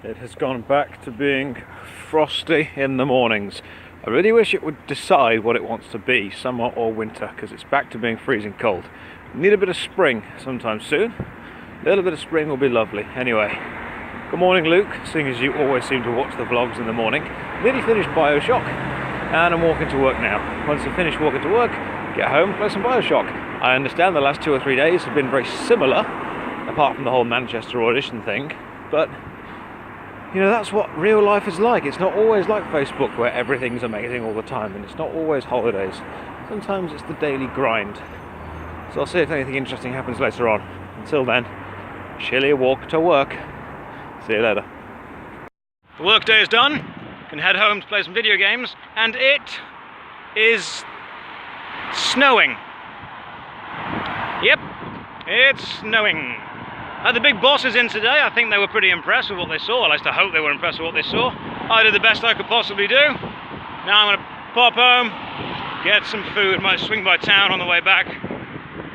It has gone back to being frosty in the mornings. I really wish it would decide what it wants to be, summer or winter, because it's back to being freezing cold. We need a bit of spring sometime soon. A little bit of spring will be lovely. Anyway, good morning, Luke, seeing as you always seem to watch the vlogs in the morning. Nearly finished Bioshock, and I'm walking to work now. Once I finish walking to work, get home, play some Bioshock. I understand the last 2 or 3 days have been very similar, apart from the whole Manchester audition thing, but you know, that's what real life is like. It's not always like Facebook where everything's amazing all the time, and it's not always holidays. Sometimes it's the daily grind. So I'll see if anything interesting happens later on. Until then, chilly walk to work. See you later. The work day is done. Can head home to play some video games, and it is snowing. Yep, it's snowing. The big boss is in today. I think they were pretty impressed with what they saw. At least I hope they were impressed with what they saw. I did the best I could possibly do. Now I'm going to pop home, get some food, might swing by town on the way back,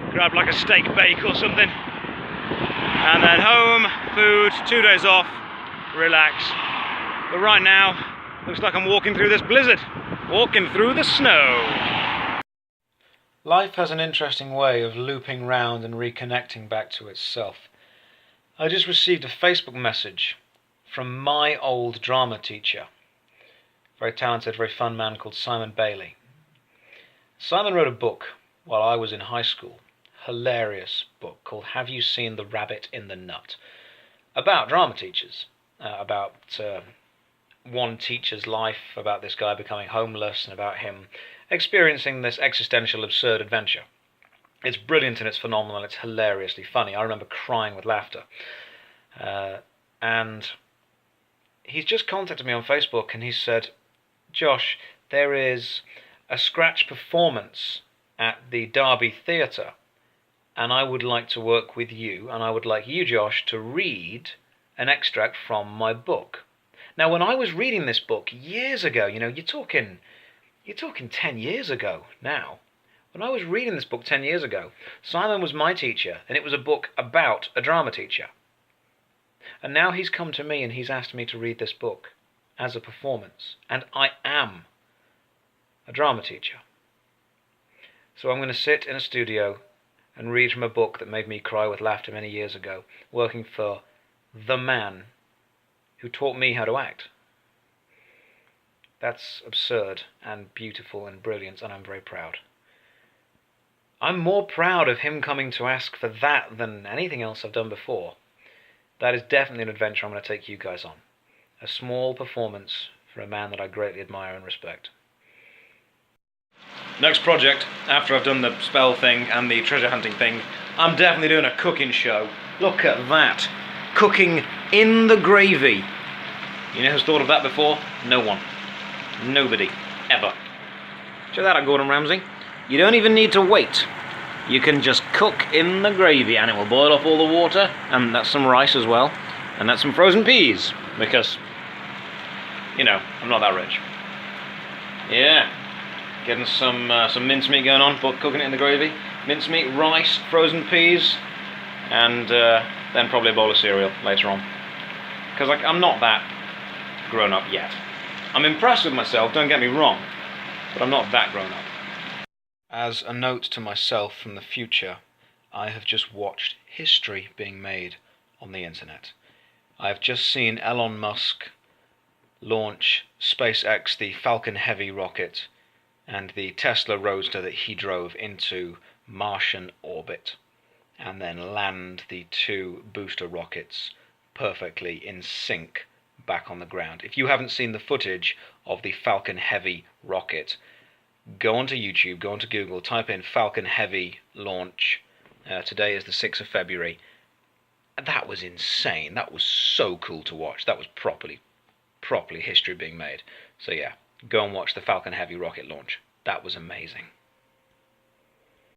grab like a steak bake or something, and then home, food, 2 days off, relax. But right now, looks like I'm walking through this blizzard, walking through the snow. Life has an interesting way of looping round and reconnecting back to itself. I just received a Facebook message from my old drama teacher, very talented, very fun man called Simon Bailey. Simon wrote a book while I was in high school, hilarious book called Have You Seen the Rabbit in the Nut? About drama teachers, about one teacher's life, about this guy becoming homeless, and about him experiencing this existential absurd adventure. It's brilliant and it's phenomenal, it's hilariously funny. I remember crying with laughter. And he's just contacted me on Facebook and he said, Josh, there is a scratch performance at the Derby Theatre and I would like to work with you, and I would like you, Josh, to read an extract from my book. Now, when I was reading this book years ago, you know, you're talking 10 years ago now. When I was reading this book 10 years ago, Simon was my teacher, and it was a book about a drama teacher. And now he's come to me and he's asked me to read this book as a performance, and I am a drama teacher. So I'm going to sit in a studio and read from a book that made me cry with laughter many years ago, working for the man who taught me how to act. That's absurd and beautiful and brilliant, and I'm very proud. I'm more proud of him coming to ask for that than anything else I've done before. That is definitely an adventure I'm going to take you guys on. A small performance for a man that I greatly admire and respect. Next project, after I've done the spell thing and the treasure hunting thing, I'm definitely doing a cooking show. Look at that. Cooking in the gravy. You know who's thought of that before? No one. Nobody. Ever. Check that out, Gordon Ramsay. You don't even need to wait. You can just cook in the gravy and it will boil off all the water, and that's some rice as well, and that's some frozen peas, because, you know, I'm not that rich. Yeah, getting some mincemeat going on, but cooking it in the gravy. Mincemeat, rice, frozen peas, and then probably a bowl of cereal later on. Because I'm not that grown up yet. I'm impressed with myself, don't get me wrong, but I'm not that grown up. As a note to myself from the future, I have just watched history being made on the internet. I've just seen Elon Musk launch SpaceX, the Falcon Heavy rocket, and the Tesla Roadster that he drove into Martian orbit, and then land the 2 booster rockets perfectly in sync back on the ground. If you haven't seen the footage of the Falcon Heavy rocket, go onto YouTube, go onto Google, type in Falcon Heavy launch. Today is the 6th of February. That was insane. That was so cool to watch. That was properly history being made. So yeah, go and watch the Falcon Heavy rocket launch. That was amazing.